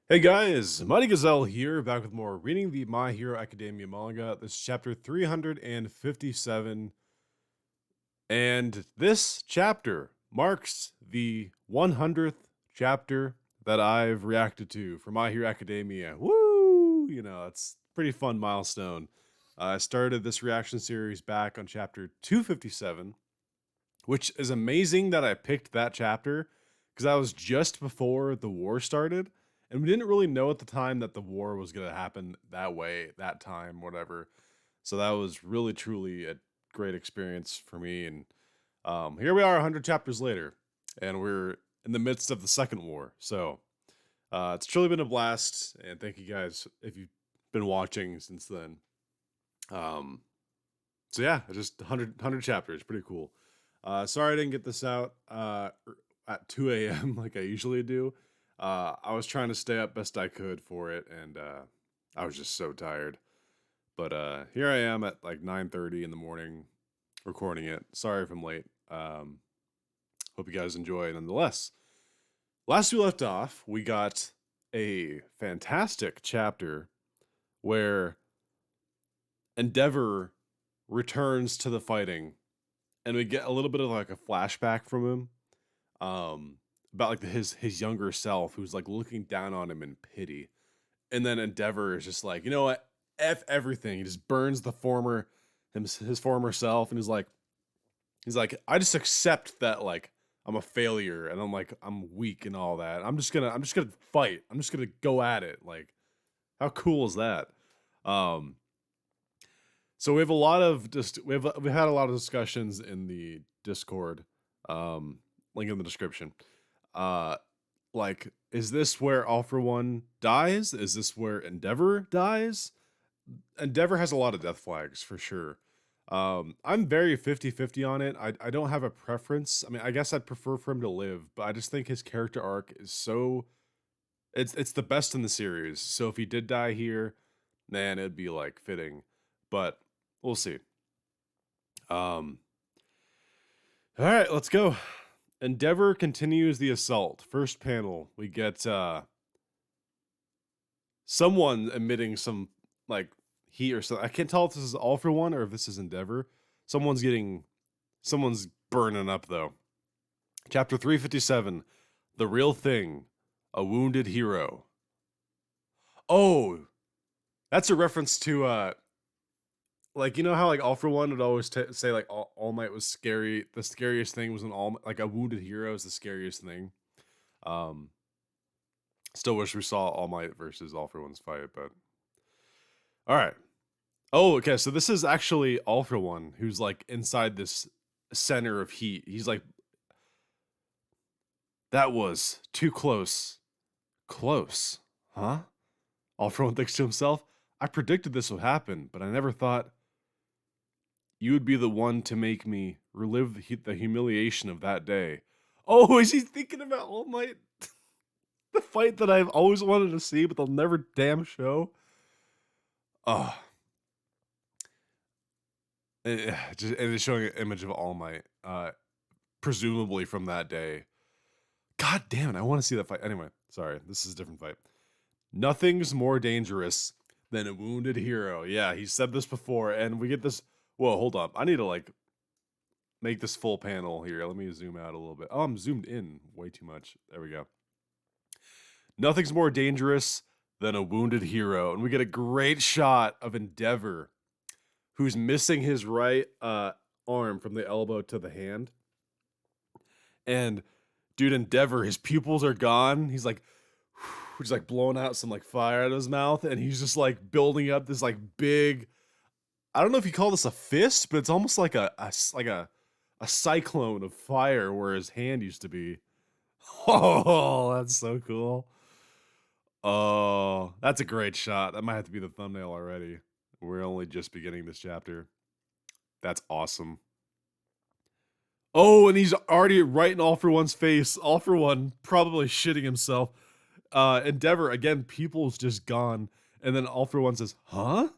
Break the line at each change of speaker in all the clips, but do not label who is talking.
Hey guys, Mighty Gazelle here, back with more reading the My Hero Academia manga. This is chapter 357, and this chapter marks the 100th chapter that I've reacted to for My Hero Academia. Woo! It's a pretty fun milestone. I started this reaction series back on chapter 257, which is amazing that I picked that chapter because that was just before the war started. And we didn't really know at the time that the war was going to happen that way, that time, whatever. So that was really, truly a great experience for me. And here we are 100 chapters later, and we're in the midst of the second war. So it's truly been a blast. And thank you guys if you've been watching since then. Um, so yeah, just 100 chapters. Pretty cool. Sorry I didn't get this out at 2 a.m. like I usually do. I was trying to stay up best I could for it, and I was just so tired. But here I am at like 9:30 in the morning recording it. Sorry if I'm late. Hope you guys enjoy nonetheless. Last we left off, we got a fantastic chapter where Endeavor returns to the fighting, and we get a little bit of like a flashback from him. About like his younger self who's like looking down on him in pity. And then Endeavor is just like, you know what? F everything. He just burns the former his former self, and he's like, I just accept that like I'm a failure and I'm weak and all that. I'm just gonna fight. I'm just gonna go at it. Like, how cool is that? Um so we have a lot of just we've had a lot of discussions in the Discord. Link in the description. Uh like, is this where All For One dies? Is this where Endeavor dies? Endeavor has a lot of death flags for sure. I'm very 50-50 on it. I don't have a preference. I mean, I guess I'd prefer for him to live, but I just think his character arc is so it's the best in the series. So if he did die here, man, it'd be like fitting. But we'll see. Um all right, let's go. Endeavor continues the assault. First panel, we get someone emitting some like heat or something. I can't tell if this is All For One or if this is Endeavor. Someone's burning up though. Chapter 357, The Real Thing, A Wounded Hero. Oh, that's a reference to like, you know how like All For One would always say like All Might was scary. The scariest thing was an like a wounded hero is the scariest thing. Um Still wish we saw All Might versus All For One's fight, but all right. Oh, okay. So this is actually All For One, who's like inside this center of heat. He's like, that was too close. Close, huh? All For One thinks to himself, I predicted this would happen, but I never thought you would be the one to make me relive the humiliation of that day. Oh, is he thinking about All Might? The fight that I've always wanted to see, but they'll never damn show. Oh, and it's showing an image of All Might, presumably from that day. God damn it, I want to see that fight. Anyway, sorry, this is a different fight. Nothing's more dangerous than a wounded hero. Yeah, he said this before, and we get this. Whoa, hold up. I need to like make this full panel here. Let me zoom out a little bit. Oh, I'm zoomed in way too much. There we go. Nothing's more dangerous than a wounded hero. And we get a great shot of Endeavor, who's missing his right arm from the elbow to the hand. And dude, Endeavor, his pupils are gone. He's like, just like blowing out some like fire out of his mouth, and he's just like building up this like big. I don't know if you call this a fist, but it's almost like a cyclone of fire where his hand used to be. Oh, that's so cool. Oh, that's a great shot. That might have to be the thumbnail already. We're only just beginning this chapter. That's awesome. Oh, and he's already right in All For One's face. All For One probably shitting himself. Endeavor, again, people's just gone. And then All For One says, huh?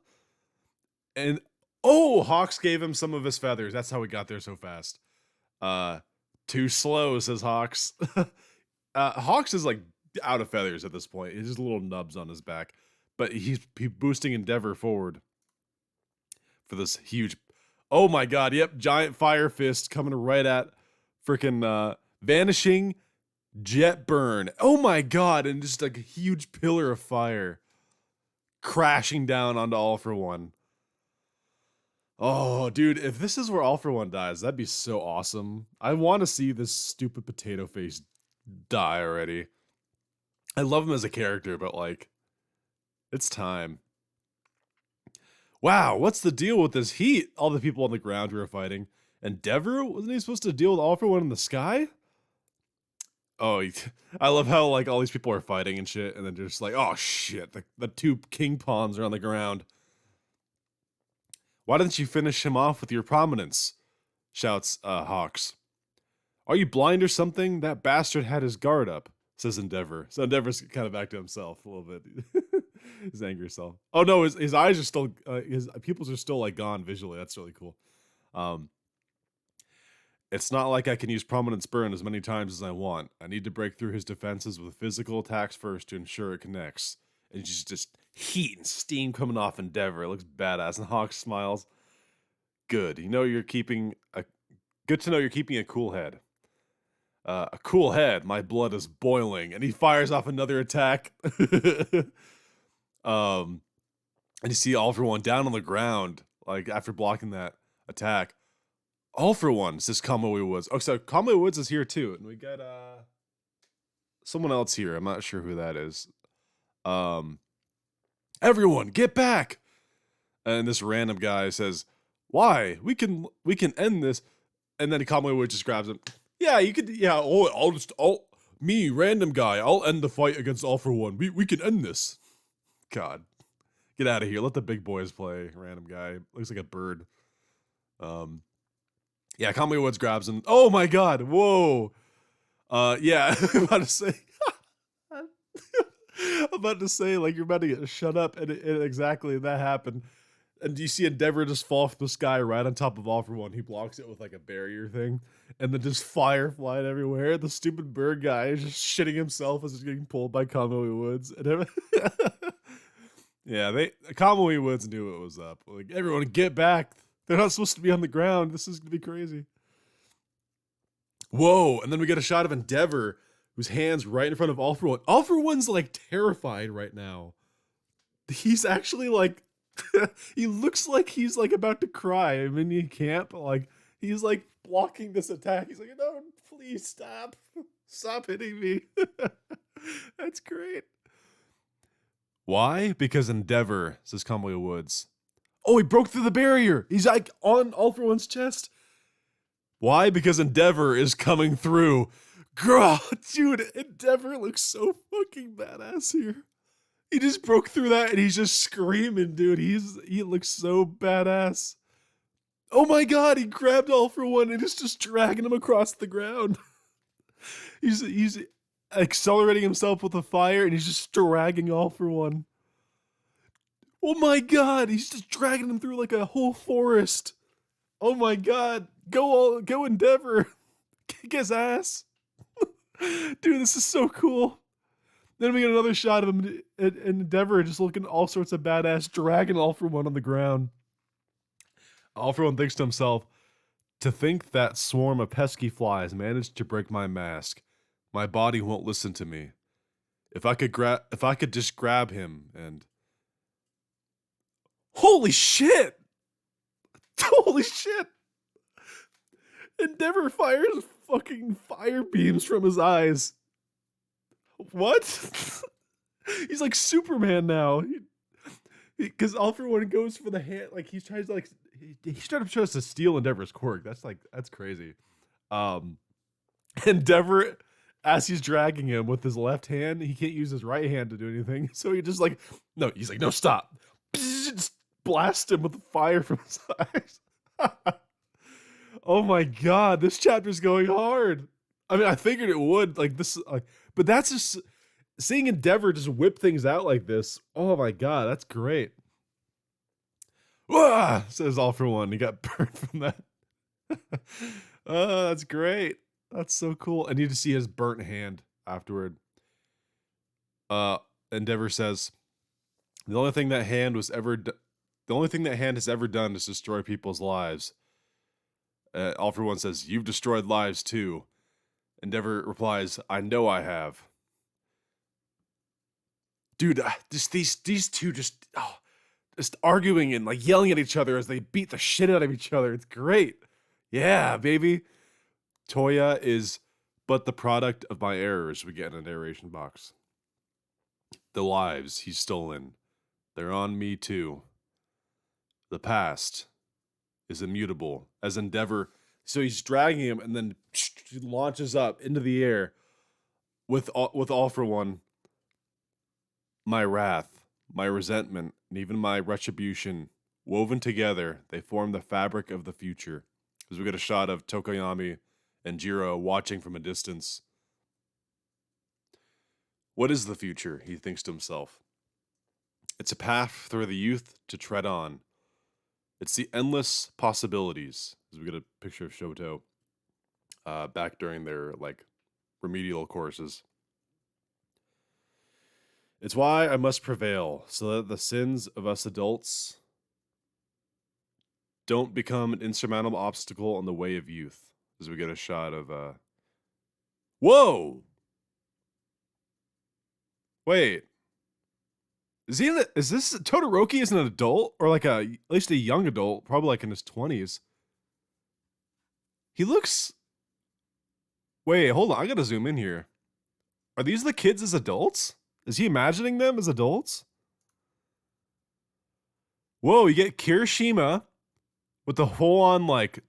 And oh, Hawks gave him some of his feathers. That's how we got there so fast. Too slow, says Hawks. Hawks is like out of feathers at this point. He's just little nubs on his back, but he's boosting Endeavor forward for this huge. Oh my god! Yep, giant fire fist coming right at freaking vanishing jet burn. Oh my god! And just like a huge pillar of fire crashing down onto All For One. Oh, dude, if this is where All For One dies, that'd be so awesome. I want to see this stupid potato face die already. I love him as a character, but like, it's time. Wow, what's the deal with this heat? All the people on the ground who are fighting. Endeavor? Wasn't he supposed to deal with All For One in the sky? Oh, I love how like all these people are fighting and shit, and then just like, oh shit, the two king pawns are on the ground. Why didn't you finish him off with your prominence? Shouts Hawks. Are you blind or something? That bastard had his guard up, says Endeavor. So Endeavor's kind of back to himself a little bit. His angry self. Oh no, his eyes are still, his pupils are still like gone visually. That's really cool. It's not like I can use Prominence Burn as many times as I want. I need to break through his defenses with physical attacks first to ensure it connects. And just heat and steam coming off Endeavor. It looks badass. And Hawk smiles. Good. You know you're keeping a good to know you're keeping a cool head. A cool head. My blood is boiling. And he fires off another attack. And you see All For One down on the ground, like after blocking that attack. All For One, says Kamui Woods. Oh, so Kamui Woods is here too. And we got someone else here. I'm not sure who that is. Everyone, get back! And this random guy says, why? We can end this. And then Kamui Woods just grabs him. Yeah, you could, yeah, me, random guy, I'll end the fight against All For One. We can end this. God. Get out of here. Let the big boys play, random guy. Looks like a bird. Yeah, Kamui Woods grabs him. Oh my god, whoa. Yeah, I'm about to say, like, you're about to get shut up, and exactly that happened. And you see Endeavor just fall from the sky right on top of All For One. He blocks it with like a barrier thing, and then just fire flying everywhere. The stupid bird guy is just shitting himself as he's getting pulled by Kamui Woods. And yeah, Kamui Woods knew it was up. Like, everyone get back. They're not supposed to be on the ground. This is gonna be crazy. Whoa, and then we get a shot of Endeavor, whose hand's right in front of All For One. All For One's like terrified right now. He's actually like, he looks like he's like about to cry. I mean, he can't, but like, he's like blocking this attack. He's like, no, please stop. Stop hitting me. That's great. Why? Because Endeavor, says Kamui Woods. Oh, he broke through the barrier. He's like on All For One's chest. Why? Because Endeavor is coming through. Girl, dude, Endeavor looks so fucking badass here. He just broke through that and he's just screaming, dude. He looks so badass. Oh my god, he grabbed All For One and is just dragging him across the ground. He's accelerating himself with the fire and he's just dragging All For One. Oh my god, he's just dragging him through like a whole forest. Oh my god, go Endeavor. Kick his ass. Dude, this is so cool. Then we get another shot of him and Endeavor just looking all sorts of badass, dragging All For One on the ground. All For One thinks to himself, to think that swarm of pesky flies managed to break my mask. My body won't listen to me. If I could just grab him and... Holy shit! Holy shit! Endeavor fires fucking fire beams from his eyes. What? He's like Superman now. Because All For One goes for the hand, like he's trying to like he's trying to steal Endeavor's quirk. That's crazy. Endeavor, as he's dragging him with his left hand, he can't use his right hand to do anything. So he just like, he's like, no, stop. Just blast him with the fire from his eyes. Oh my god, this chapter's going hard. I mean, I figured it would, like this, but that's just seeing Endeavor just whip things out like this. Oh my god, that's great. Wah! Says All For One. He got burned from that. Oh, that's great. That's so cool. And you just see his burnt hand afterward. Uh, Endeavor says, the only thing that hand the only thing that hand has ever done is destroy people's lives. All for One says, you've destroyed lives too. Endeavor replies, I know I have. Dude, these two just arguing and like yelling at each other as they beat the shit out of each other. It's great. Yeah, baby. Toya is but the product of my errors, we get in a narration box. The lives he's stolen, they're on me too. The past is immutable as Endeavor. So he's dragging him and then he launches up into the air with all for one. My wrath, my resentment, and even my retribution, woven together, they form the fabric of the future. As we get a shot of Tokoyami and Jiro watching from a distance. What is the future? He thinks to himself. It's a path for the youth to tread on. It's the endless possibilities. As we get a picture of Shoto back during their like remedial courses. It's why I must prevail, so that the sins of us adults don't become an insurmountable obstacle on the way of youth. As we get a shot of whoa! Wait. Is this Todoroki is an adult? Or like at least a young adult, probably like in his 20s. He looks. Wait, hold on, I gotta zoom in here. Are these the kids as adults? Is he imagining them as adults? Whoa, you get Kirishima with the whole on like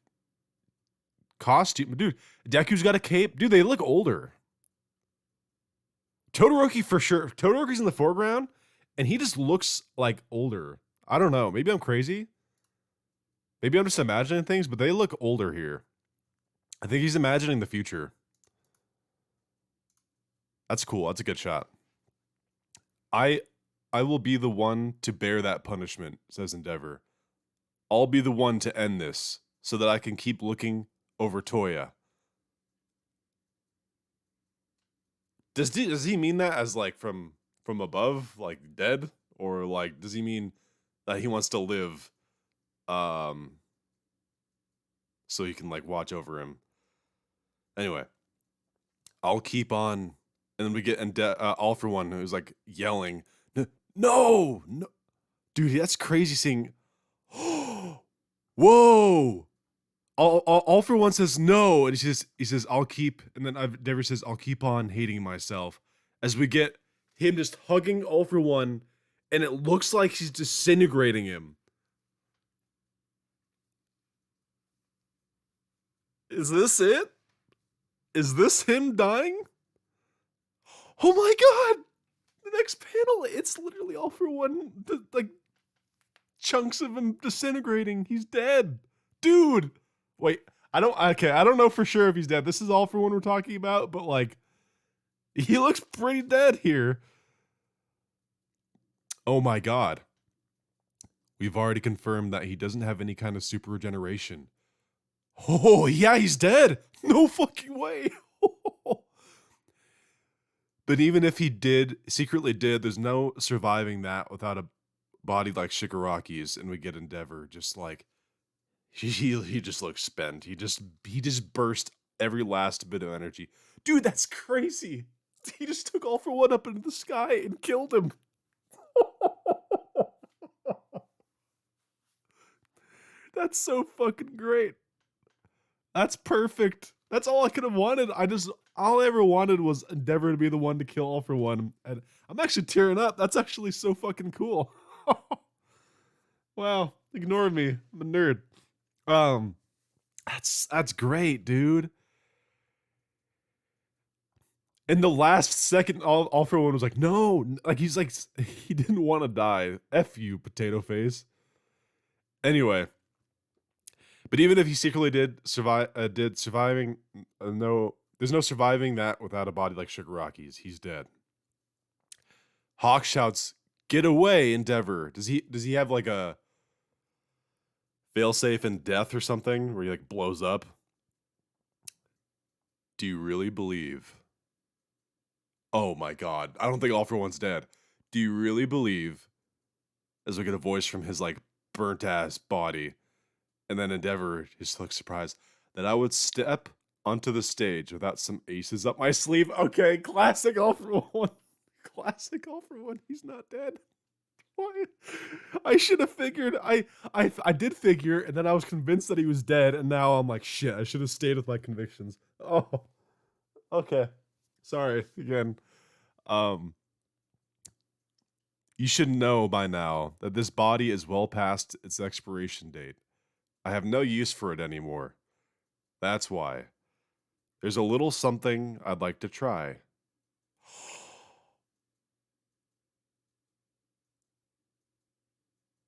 costume. Dude, Deku's got a cape. Dude, they look older. Todoroki for sure. Todoroki's in the foreground, and he just looks like older. I don't know. Maybe I'm crazy. Maybe I'm just imagining things, but they look older here. I think he's imagining the future. That's cool. That's a good shot. I will be the one to bear that punishment, says Endeavor. I'll be the one to end this, so that I can keep looking over Toya. Does he mean that as like from above, like dead, or like does he mean that he wants to live, so he can like watch over him? Anyway, I'll keep on, and then we get All for One who's like yelling, no, dude, that's crazy. Seeing, whoa. All for One says no, and he says I'll keep, and then Endeavor says I'll keep on hating myself. As we get him just hugging All for One, and it looks like he's disintegrating him. Is this it? Is this him dying? Oh my god! The next panel, it's literally All for One, like chunks of him disintegrating. He's dead, dude. Wait, I don't know for sure if he's dead. This is All for One we're talking about, but like, he looks pretty dead here. Oh my god. We've already confirmed that he doesn't have any kind of super regeneration. Oh, yeah, he's dead. No fucking way. But even if he secretly did, there's no surviving that without a body like Shigaraki's, and we get Endeavor just like, he just looks spent. He just burst every last bit of energy. Dude, that's crazy. He just took All for One up into the sky and killed him. That's so fucking great. That's perfect. That's all I could have wanted. All I ever wanted was Endeavor to be the one to kill All for One. And I'm actually tearing up. That's actually so fucking cool. Wow. Ignore me. I'm a nerd. That's great, dude. In the last second, all for One was like, no, like he's like, he didn't want to die. F you, potato face. Anyway, but even if he secretly did surviving, no, there's no surviving that without a body like Shigaraki's. He's dead. Hawk shouts, "Get away, Endeavor!" Does he have like a failsafe in death or something where he like blows up? Do you really believe? Oh my god. I don't think All for One's dead. Do you really believe, as we get a voice from his like burnt ass body, and then Endeavor just looks surprised, that I would step onto the stage without some aces up my sleeve? Okay, classic All for One. Classic All for One. He's not dead. Why? I should have figured. I did figure, and then I was convinced that he was dead, and now I'm like, shit. I should have stayed with my convictions. Oh, okay. Sorry again. Um, you should know by now that this body is well past its expiration date. I have no use for it anymore. That's why. There's a little something I'd like to try.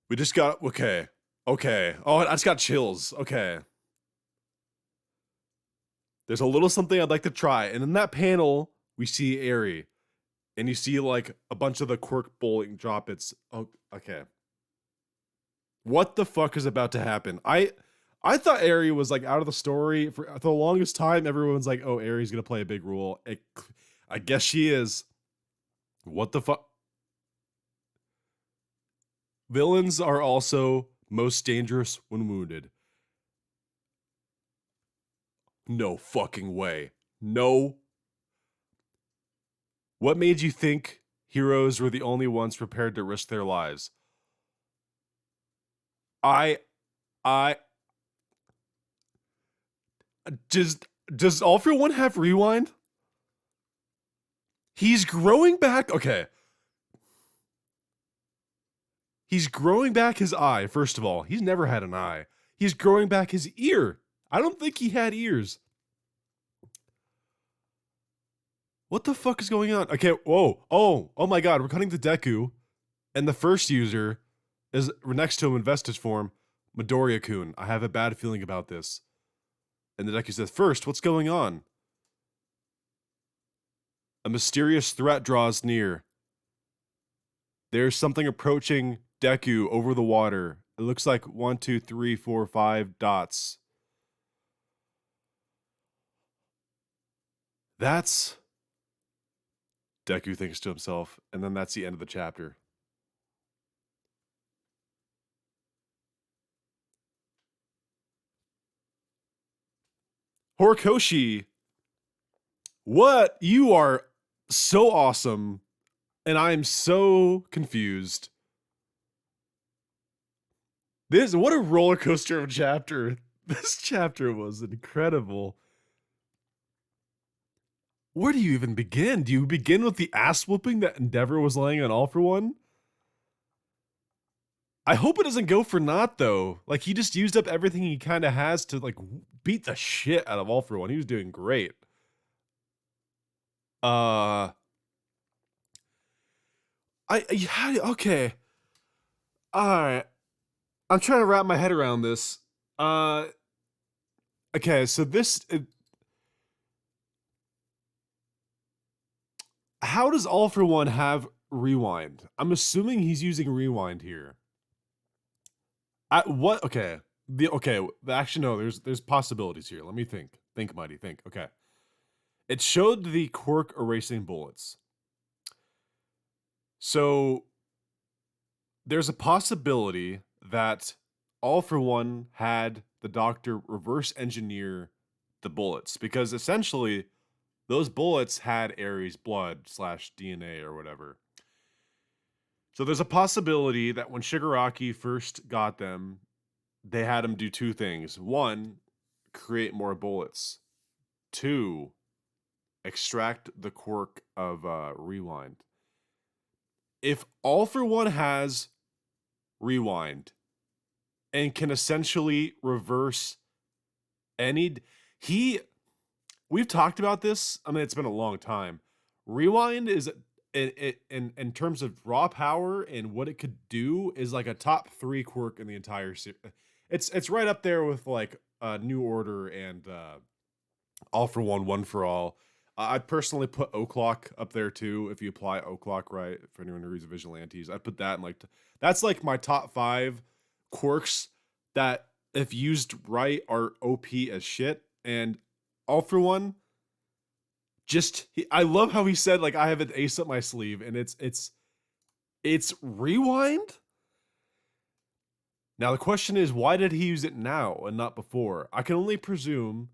We just got okay. Okay. Oh, I just got chills. Okay. There's a little something I'd like to try. And in that panel, we see Aerie. And you see like a bunch of the quirk bowling drop its. Oh, okay. What the fuck is about to happen? I thought Aerie was like out of the story for the longest time. Everyone's like, "Oh, Aerie's gonna play a big role." I guess she is. What the fuck? Villains are also most dangerous when wounded. No fucking way. No. What made you think heroes were the only ones prepared to risk their lives? I I just does All for One have rewind? He's growing back. Okay. He's growing back his eye, first of all. He's never had an eye. He's growing back his ear. I don't think he had ears. What the fuck is going on? Okay, whoa. Oh my god, we're cutting to Deku. And the first user is next to him in Vestige form, Midoriya-kun. I have a bad feeling about this. And the Deku says, first, what's going on? A mysterious threat draws near. There's something approaching Deku over the water. It looks like 1, 2, 3, 4, 5 dots. That's... Deku thinks to himself, and then that's the end of the chapter. Horikoshi, what? You are so awesome, and I'm so confused. What a roller coaster of a chapter. This chapter was incredible. Where do you even begin? Do you begin with the ass whooping that Endeavor was laying on All for One? I hope it doesn't go for naught, though. Like, he just used up everything he kind of has to, like, beat the shit out of All for One. He was doing great. Okay. Alright. I'm trying to wrap my head around this. Okay, so how does All for One have rewind? I'm assuming he's using rewind here. What? Okay. Actually, no. There's possibilities here. Let me think. Think, Mighty. Think. Okay. It showed the quirk erasing bullets. So there's a possibility that All for One had the Doctor reverse engineer the bullets, because essentially those bullets had Aerie's blood / DNA or whatever. So there's a possibility that when Shigaraki first got them, they had him do two things. One, create more bullets. Two, extract the quirk of rewind. If All for One has rewind and can essentially reverse any... We've talked about this. I mean, it's been a long time. Rewind is... in terms of raw power and what it could do, is like a top 3 quirk in the entire series. It's right up there with like New Order and All for One, One for All. I'd personally put O'Clock up there too, if you apply O'Clock right. For anyone who reads Vigilantes, I'd put that in like that's like my top 5 quirks that, if used right, are OP as shit. And All for One I love how he said like I have an ace up my sleeve, and it's rewind. Now the question is, why did he use it now and not before? I can only presume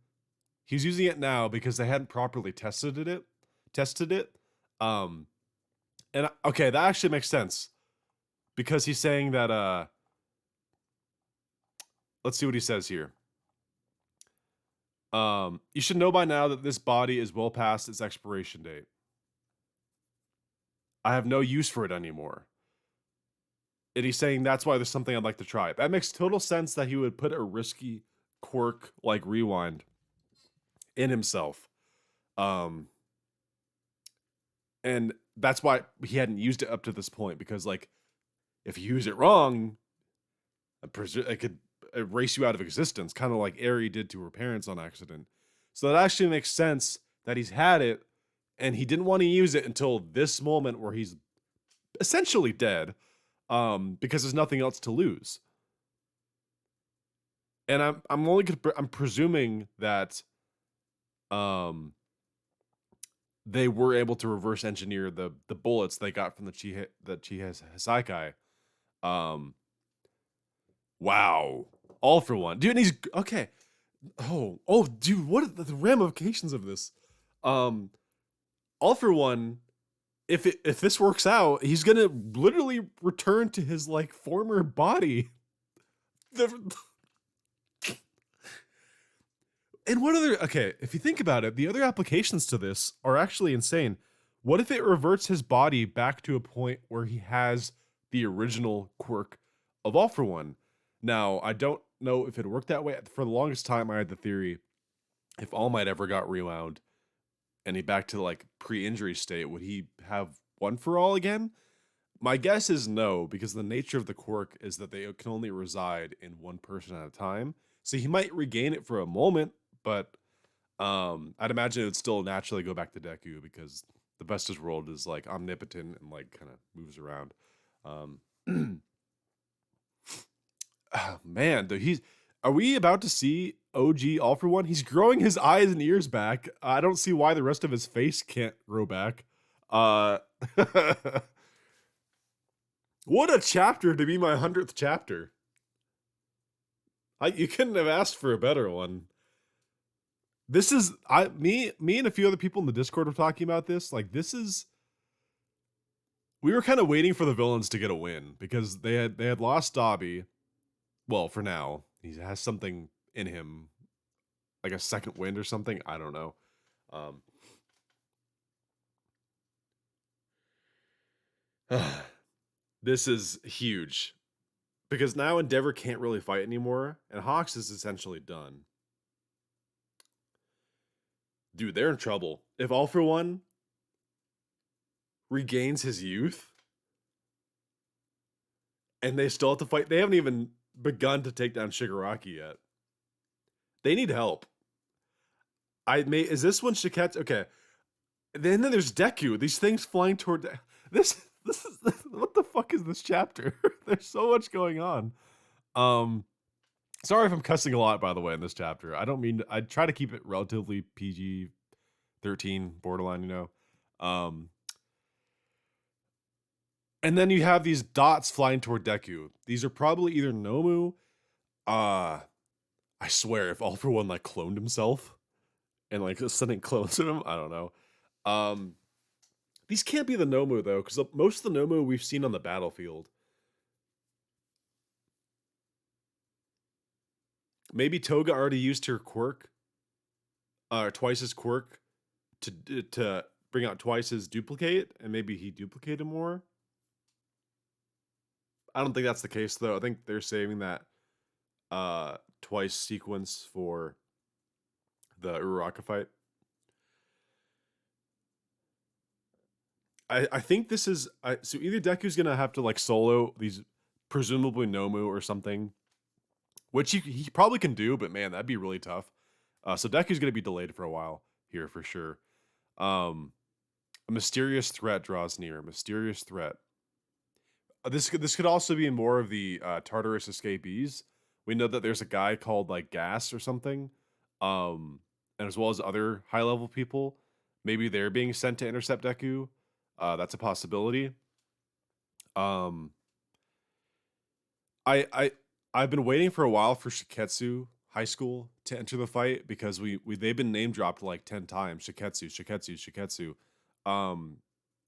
he's using it now because they hadn't properly tested it. Um, and okay, that actually makes sense because he's saying that. Let's see what he says here. You should know by now that this body is well past its expiration date. I have no use for it anymore. And he's saying that's why there's something I'd like to try. That makes total sense that he would put a risky quirk like rewind in himself. And that's why he hadn't used it up to this point, because like if you use it wrong, it could erase you out of existence, kind of like Aerie did to her parents on accident. So that actually makes sense that he's had it and he didn't want to use it until this moment where he's essentially dead, because there's nothing else to lose. And I'm presuming that they were able to reverse engineer the bullets they got from the Chiha Hisaikai. Wow. All for one. Dude, and he's okay. Oh, dude, what are the ramifications of this? All for one, if this works out, he's gonna literally return to his like former body. And what other, okay, if you think about it, the other applications to this are actually insane. What if it reverts his body back to a point where he has the original quirk of All for One? Now, I don't know if it worked that way. For the longest time, I had the theory if All Might ever got rewound and he back to like pre-injury state, would he have One for All again? My guess is no, because the nature of the quirk is that they can only reside in one person at a time. So he might regain it for a moment, but I'd imagine it would still naturally go back to Deku because the Best's world is like omnipotent and like kind of moves around. Oh, man, dude, are we about to see OG All for One? He's growing his eyes and ears back. I don't see why the rest of his face can't grow back. What a chapter to be my 100th chapter. You couldn't have asked for a better one. This is me and a few other people in the Discord were talking about this. Like, we were kind of waiting for the villains to get a win because they had lost Dobby. Well, for now, he has something in him, like a second wind or something. I don't know. This is huge because now Endeavor can't really fight anymore, and Hawks is essentially done. Dude, they're in trouble. If All for One regains his youth and they still have to fight, they haven't even begun to take down Shigaraki yet. They need help. Is this one Shiketsu? Okay. Then there's Deku. These things flying toward this is what the fuck is this chapter? There's so much going on. Sorry if I'm cussing a lot, by the way, in this chapter. I don't mean I try to keep it relatively PG-13 borderline, you know. And then you have these dots flying toward Deku. These are probably either Nomu. I swear, if All for One like cloned himself and like sending clones of him, I don't know. These can't be the Nomu though, because most of the Nomu we've seen on the battlefield. Maybe Toga already used her quirk, twice his quirk, to bring out twice his duplicate, and maybe he duplicated more. I don't think that's the case though. I think they're saving that twice sequence for the Uraraka fight. I think this is so either Deku's gonna have to like solo these presumably Nomu or something, which he probably can do, but man, that'd be really tough. So Deku's gonna be delayed for a while here for sure. A mysterious threat draws near. Mysterious threat. This could also be more of the Tartarus escapees. We know that there's a guy called like Gas or something, and as well as other high level people. maybe they're being sent to intercept Deku. That's a possibility. Um, I I've been waiting for a while for Shiketsu High School to enter the fight because we they've been name dropped like 10 times. Shiketsu. Um,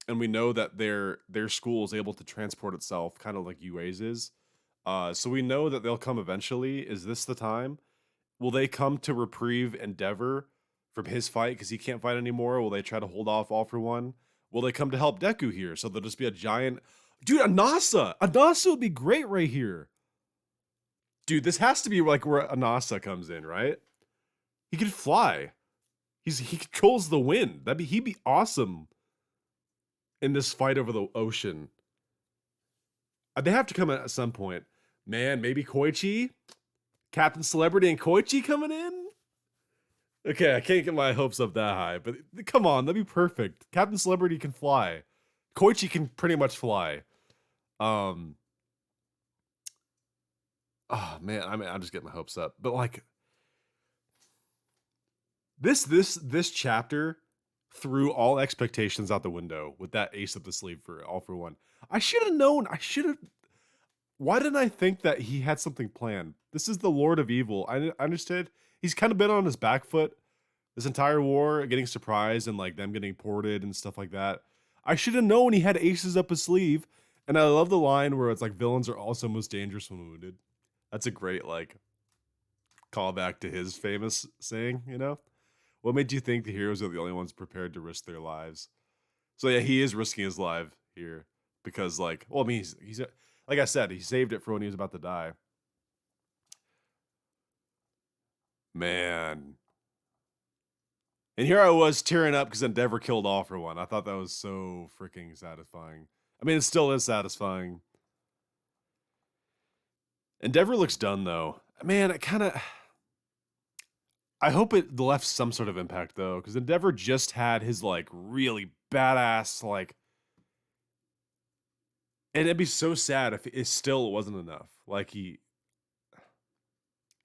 and we know that their school is able to transport itself, kind of like UA's is. So we know that they'll come eventually. Is this the time? Will they come to reprieve Endeavor from his fight because he can't fight anymore? Will they try to hold off All for One? Will they come to help Deku here? So there'll just be a giant dude. Anasa would be great right here. Dude, this has to be like where Anasa comes in, right? He could fly. He controls the wind. He'd be awesome in this fight over the ocean. They have to come at some point. Man, maybe Koichi? Captain Celebrity and Koichi coming in? Okay, I can't get my hopes up that high, but come on, that'd be perfect. Captain Celebrity can fly. Koichi can pretty much fly. Oh man, I'm just getting my hopes up. But like this chapter threw all expectations out the window with that ace up the sleeve for All for One. I should have known. Why didn't I think that he had something planned? This is the Lord of Evil. I understood. He's kind of been on his back foot this entire war, getting surprised and like them getting ported and stuff like that. I should have known he had aces up his sleeve. And I love the line where it's like villains are also most dangerous when wounded. That's a great like callback to his famous saying, you know? What made you think the heroes are the only ones prepared to risk their lives? So yeah, he is risking his life here because like, well, I mean, he's like I said, he saved it for when he was about to die. Man. And here I was tearing up because Endeavor killed All for One. I thought that was so freaking satisfying. I mean, it still is satisfying. Endeavor looks done though. Man, it kind of. I hope it left some sort of impact though, because Endeavor just had his like really badass like. And it'd be so sad if it still wasn't enough. Like he,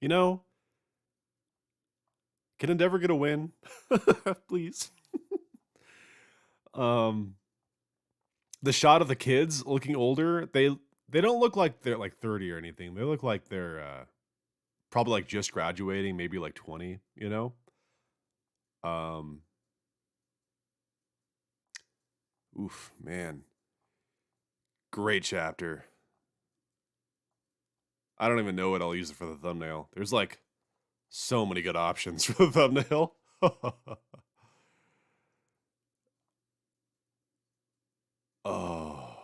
you know, can Endeavor get a win, please? um, the shot of the kids looking older, they don't look like they're like 30 or anything. They look like they're probably like just graduating, maybe like 20, you know? Um Oof, man. Great chapter. I don't even know what I'll use it for the thumbnail. There's like so many good options for the thumbnail. Oh.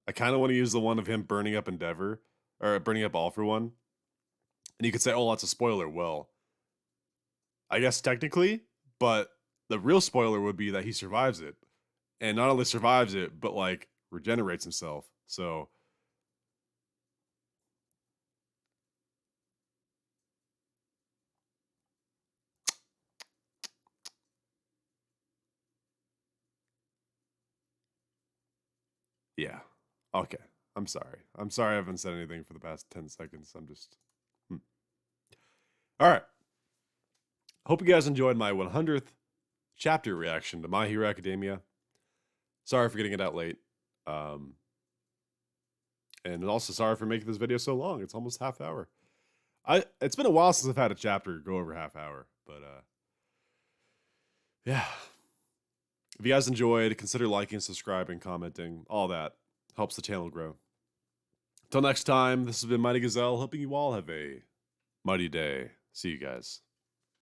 I kind of want to use the one of him burning up Endeavor or burning up All for One. And you could say, "Oh, that's a spoiler." Well, I guess technically, but the real spoiler would be that he survives it. And not only survives it, but like regenerates himself. So yeah. Okay. I'm sorry. I'm sorry I haven't said anything for the past 10 seconds. I'm just. All right. Hope you guys enjoyed my 100th chapter reaction to My Hero Academia. Sorry for getting it out late. And also sorry for making this video so long. It's almost half hour. It's been a while since I've had a chapter go over half hour, but yeah. If you guys enjoyed, consider liking, subscribing, commenting, all that helps the channel grow. Till next time, this has been Mighty Gazelle, hoping you all have a mighty day. See you guys.